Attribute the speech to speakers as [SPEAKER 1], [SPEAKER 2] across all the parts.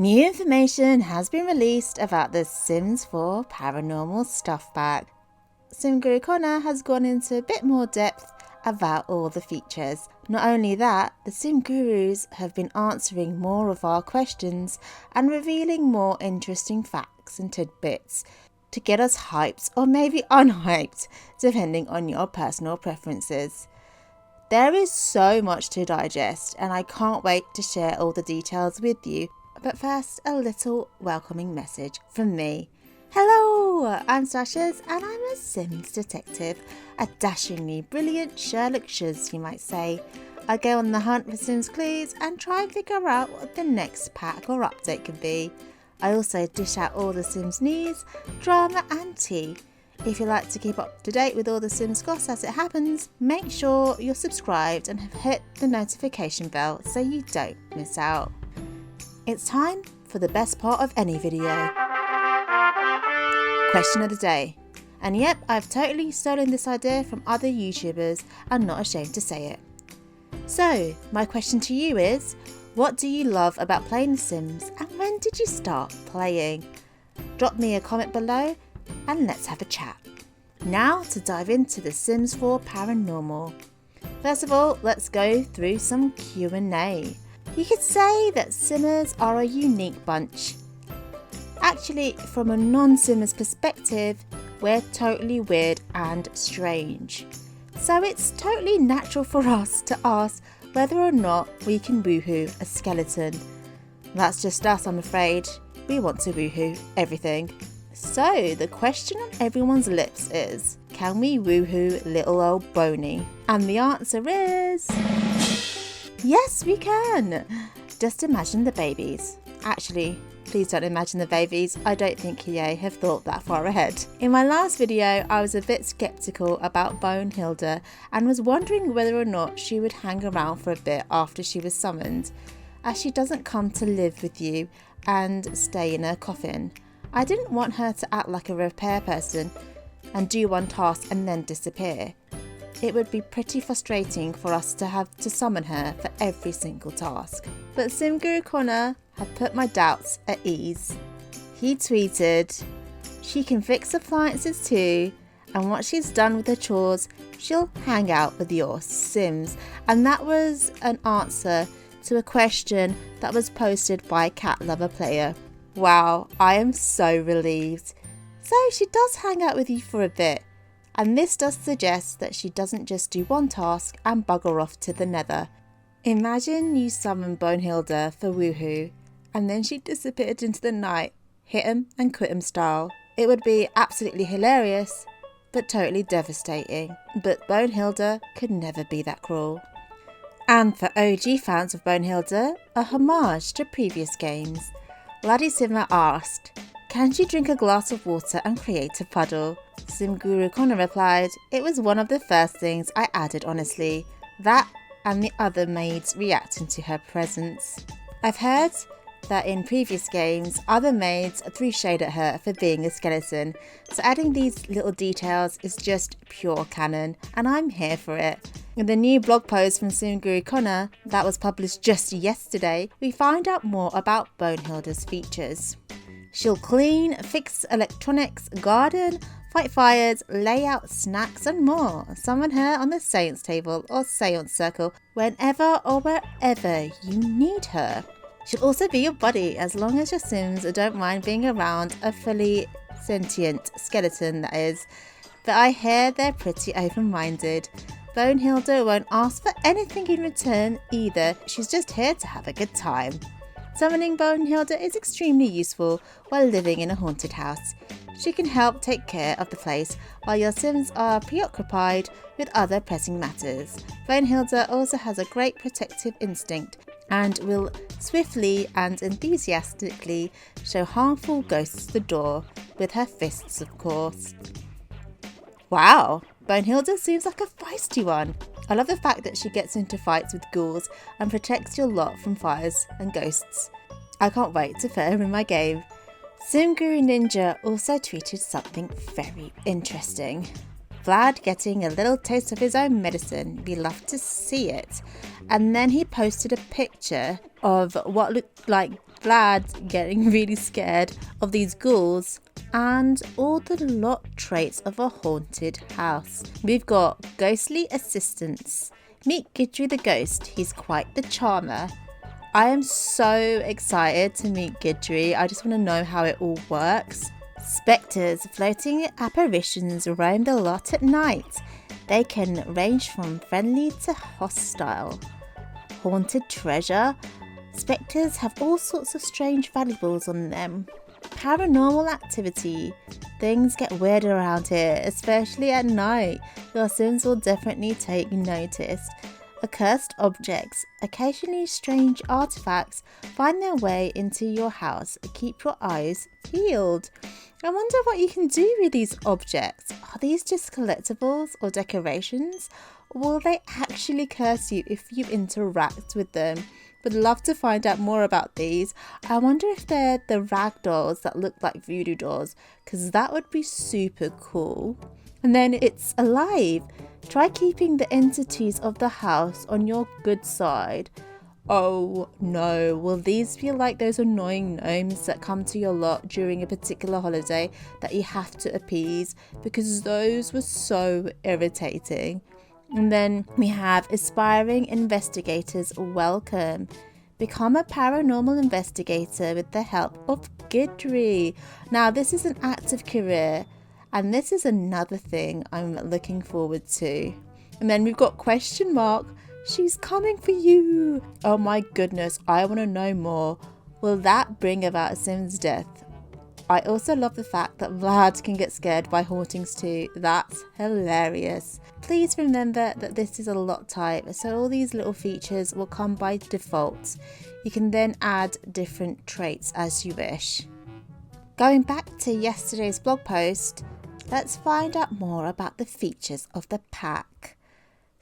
[SPEAKER 1] New information has been released about the Sims 4 Paranormal Stuff Pack. Sim Guru Connor has gone into a bit more depth about all the features. Not only that, the Sim Gurus have been answering more of our questions and revealing more interesting facts and tidbits to get us hyped or maybe unhyped, depending on your personal preferences. There is so much to digest and I can't wait to share all the details with you. But first, a little welcoming message from me. Hello, I'm Sashas and I'm a Sims detective, a dashingly brilliant Sherlock Shuz, you might say. I go on the hunt for Sims clues and try and figure out what the next pack or update could be. I also dish out all the Sims news, drama and tea. If you like to keep up to date with all the Sims goss as it happens, make sure you're subscribed and have hit the notification bell so you don't miss out. It's time for the best part of any video. Question of the day. And yep, I've totally stolen this idea from other YouTubers and not ashamed to say it. So, my question to you is, what do you love about playing The Sims and when did you start playing? Drop me a comment below and let's have a chat. Now to dive into The Sims 4 Paranormal. First of all, let's go through some Q&A. You could say that Simmers are a unique bunch. Actually, from a non-Simmers perspective, we're totally weird and strange. So it's totally natural for us to ask whether or not we can woohoo a skeleton. That's just us, I'm afraid. We want to woohoo everything. So the question on everyone's lips is, can we woohoo little old Boney? And the answer is... yes, we can! Just imagine the babies. Actually, please don't imagine the babies. I don't think EA have thought that far ahead. In my last video, I was a bit skeptical about Bonehilda and was wondering whether or not she would hang around for a bit after she was summoned, as she doesn't come to live with you and stay in her coffin. I didn't want her to act like a repair person and do one task and then disappear. It would be pretty frustrating for us to have to summon her for every single task. But Sim Guru Connor had put my doubts at ease. He tweeted, "She can fix appliances too, and once she's done with her chores, she'll hang out with your Sims." And that was an answer to a question that was posted by a cat lover player. Wow, I am so relieved. So she does hang out with you for a bit. And this does suggest that she doesn't just do one task and bugger off to the nether. Imagine you summon Bonehilda for woohoo and then she disappeared into the night, hit 'em and quit 'em style. It would be absolutely hilarious, but totally devastating. But Bonehilda could never be that cruel. And for OG fans of Bonehilda, a homage to previous games. Laddie Simmer asked, "Can she drink a glass of water and create a puddle?" Sim Guru Connor replied, "It was one of the first things I added, honestly. That and the other maids reacting to her presence." I've heard that in previous games, other maids threw shade at her for being a skeleton, so adding these little details is just pure canon, and I'm here for it. In the new blog post from Sim Guru Connor that was published just yesterday, we find out more about Bonehilda's features. She'll clean, fix electronics, garden, fight fires, lay out snacks and more. Summon her on the Seance table or Seance circle whenever or wherever you need her. She'll also be your buddy as long as your Sims don't mind being around a fully sentient skeleton, that is. But I hear they're pretty open-minded. Bonehilda won't ask for anything in return either. She's just here to have a good time. Summoning Bonehilda is extremely useful while living in a haunted house. She can help take care of the place while your Sims are preoccupied with other pressing matters. Bonehilda also has a great protective instinct and will swiftly and enthusiastically show harmful ghosts the door, with her fists of course. Wow, Bonehilda seems like a feisty one. I love the fact that she gets into fights with ghouls and protects your lot from fires and ghosts. I can't wait to put her in my game. Sim Guru Ninja also tweeted something very interesting. Vlad getting a little taste of his own medicine. We love to see it. And then he posted a picture of what looked like Vlad getting really scared of these ghouls, and all the lot traits of a haunted house. We've got ghostly assistants. Meet Gidry the ghost, he's quite the charmer. I am so excited to meet Gidry, I just want to know how it all works. Spectres, floating apparitions roam the lot at night. They can range from friendly to hostile. Haunted treasure. Spectres have all sorts of strange valuables on them. Paranormal activity. Things get weird around here, especially at night. Your Sims will definitely take notice. Accursed objects. Occasionally strange artifacts find their way into your house. Keep your eyes peeled. I wonder what you can do with these objects. Are these just collectibles or decorations? Or will they actually curse you if you interact with them? Would love to find out more about these. I wonder if they're the rag dolls that look like voodoo dolls, because that would be super cool. And then it's alive. Try keeping the entities of the house on your good side. Oh no, will these be like those annoying gnomes that come to your lot during a particular holiday that you have to appease? Because those were so irritating. And then we have aspiring investigators welcome. Become a paranormal investigator with the help of Gidry. Now this is an active career, and this is another thing I'm looking forward to. And then we've got question mark. She's coming for you. Oh my goodness, I want to know more. Will that bring about a Sim's death? I also love the fact that Vlad can get scared by hauntings too. That's hilarious. Please remember that this is a lot type, so all these little features will come by default. You can then add different traits as you wish. Going back to yesterday's blog post, let's find out more about the features of the pack.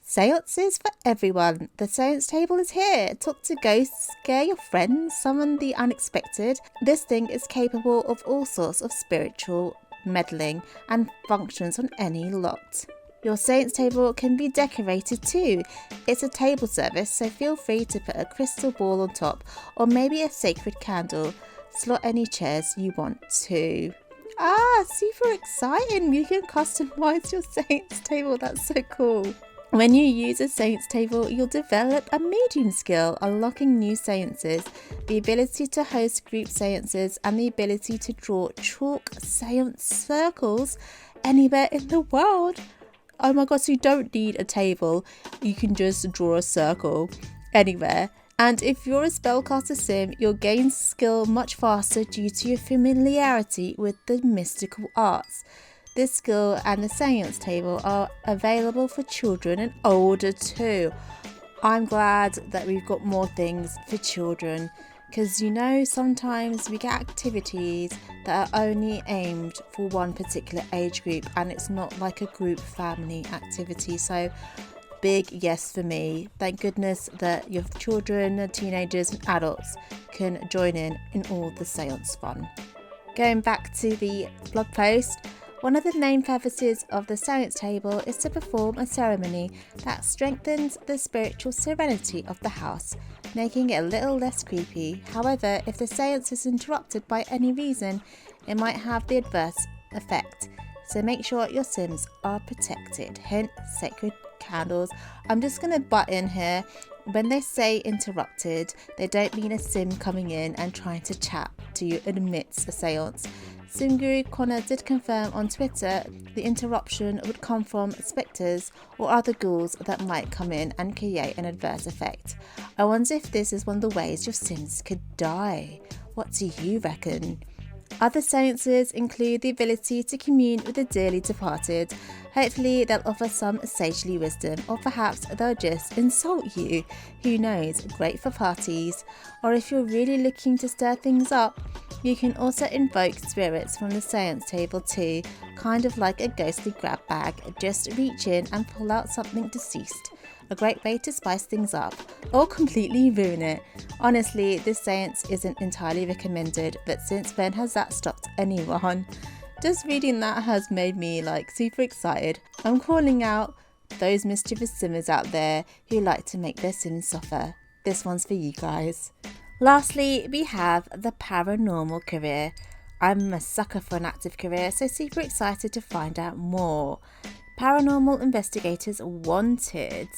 [SPEAKER 1] Seances for everyone. The seance table is here. Talk to ghosts, scare your friends, summon the unexpected. This thing is capable of all sorts of spiritual meddling and functions on any lot. Your seance table can be decorated too. It's a table service, so feel free to put a crystal ball on top or maybe a sacred candle. Slot any chairs you want to. Super exciting. You can customize your seance table. That's so cool. When you use a seance table, you'll develop a medium skill, unlocking new seances, the ability to host group seances, and the ability to draw chalk seance circles anywhere in the world. Oh my god, so you don't need a table, you can just draw a circle anywhere. And if you're a spellcaster sim, you'll gain skill much faster due to your familiarity with the mystical arts. This skill and the seance table are available for children and older too. I'm glad that we've got more things for children, because sometimes we get activities that are only aimed for one particular age group and it's not like a group family activity. So big yes for me. Thank goodness that your children, teenagers and adults can join in all the seance fun. Going back to the blog post, one of the main purposes of the seance table is to perform a ceremony that strengthens the spiritual serenity of the house, making it a little less creepy. However, if the seance is interrupted by any reason, it might have the adverse effect. So make sure your Sims are protected. Hint, sacred candles. I'm just going to butt in here. When they say interrupted, they don't mean a Sim coming in and trying to chat to you amidst a seance. Simguru Connor did confirm on Twitter the interruption would come from spectres or other ghouls that might come in and create an adverse effect. I wonder if this is one of the ways your Sims could die. What do you reckon? Other seances include the ability to commune with the dearly departed. Hopefully they'll offer some sagely wisdom, or perhaps they'll just insult you. Who knows, great for parties. Or if you're really looking to stir things up, you can also invoke spirits from the seance table too, kind of like a ghostly grab bag. Just reach in and pull out something deceased. A great way to spice things up, or completely ruin it. Honestly, this seance isn't entirely recommended, but since when has that stopped anyone? Just reading that has made me super excited. I'm calling out those mischievous simmers out there who like to make their Sims suffer. This one's for you guys. Lastly, we have the paranormal career. I'm a sucker for an active career, so super excited to find out more. Paranormal Investigators Wanted.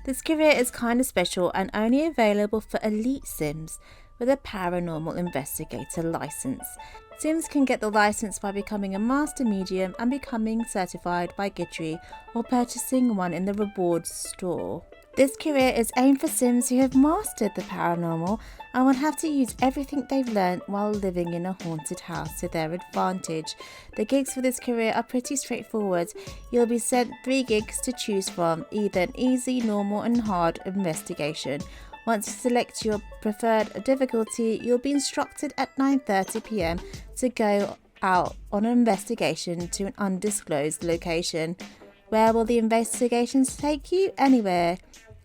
[SPEAKER 1] This career is kind of special and only available for elite Sims with a Paranormal Investigator license. Sims can get the license by becoming a master medium and becoming certified by Gidry or purchasing one in the rewards store. This career is aimed for Sims who have mastered the paranormal and will have to use everything they've learned while living in a haunted house to their advantage. The gigs for this career are pretty straightforward. You'll be sent 3 gigs to choose from, either an easy, normal and hard investigation. Once you select your preferred difficulty, you'll be instructed at 9:30 p.m. to go out on an investigation to an undisclosed location. Where will the investigations take you? Anywhere.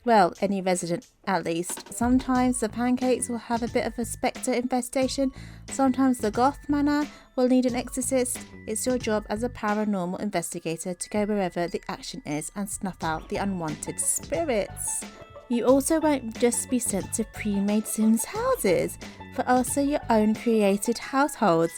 [SPEAKER 1] Well, any resident at least. Sometimes the pancakes will have a bit of a spectre infestation. Sometimes the goth manor will need an exorcist. It's your job as a paranormal investigator to go wherever the action is and snuff out the unwanted spirits. You also won't just be sent to pre-made Sims houses, but also your own created households.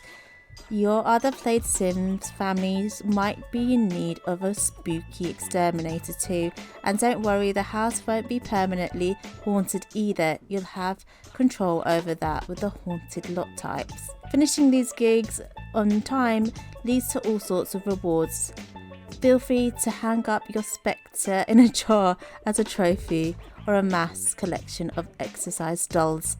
[SPEAKER 1] Your other played Sims families might be in need of a spooky exterminator too, and don't worry, the house won't be permanently haunted either. You'll have control over that with the haunted lot types. Finishing these gigs on time leads to all sorts of rewards. Feel free to hang up your spectre in a jar as a trophy or a mass collection of exercise dolls.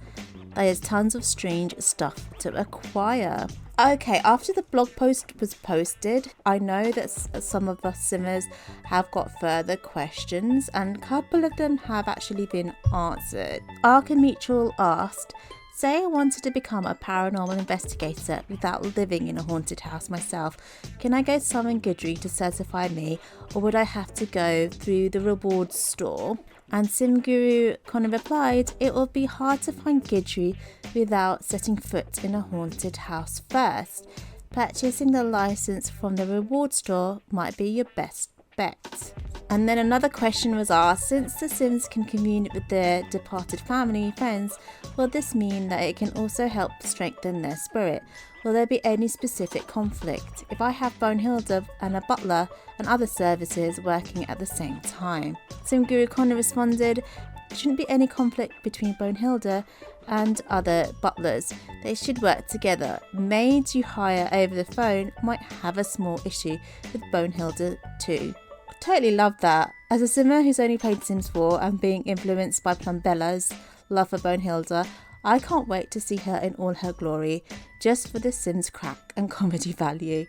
[SPEAKER 1] There's tons of strange stuff to acquire. Okay, after the blog post was posted, I know that some of us Simmers have got further questions and a couple of them have actually been answered. Arca Mutual asked, say I wanted to become a paranormal investigator without living in a haunted house myself. Can I go summon Gidry to certify me, or would I have to go through the rewards store? And SimGuru kind of replied, it will be hard to find Gidry without setting foot in a haunted house first. Purchasing the license from the reward store might be your best bet. And then another question was asked, since the Sims can commune with their departed family friends, will this mean that it can also help strengthen their spirit? Will there be any specific conflict if I have Bonehilda and a butler and other services working at the same time? SimGuru Connor responded, there shouldn't be any conflict between Bonehilda and other butlers. They should work together. Maids you hire over the phone might have a small issue with Bonehilda too. I totally love that. As a Simmer who's only played Sims 4 and being influenced by Plumbella's love for Bonehilda, I can't wait to see her in all her glory, just for the Sims crack and comedy value.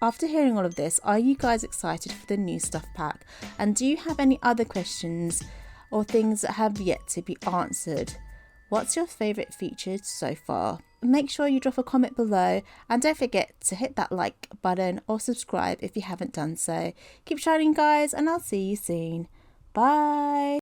[SPEAKER 1] After hearing all of this, are you guys excited for the new stuff pack? And do you have any other questions or things that have yet to be answered? What's your favourite feature so far? Make sure you drop a comment below and don't forget to hit that like button or subscribe if you haven't done so. Keep shining guys, and I'll see you soon. Bye!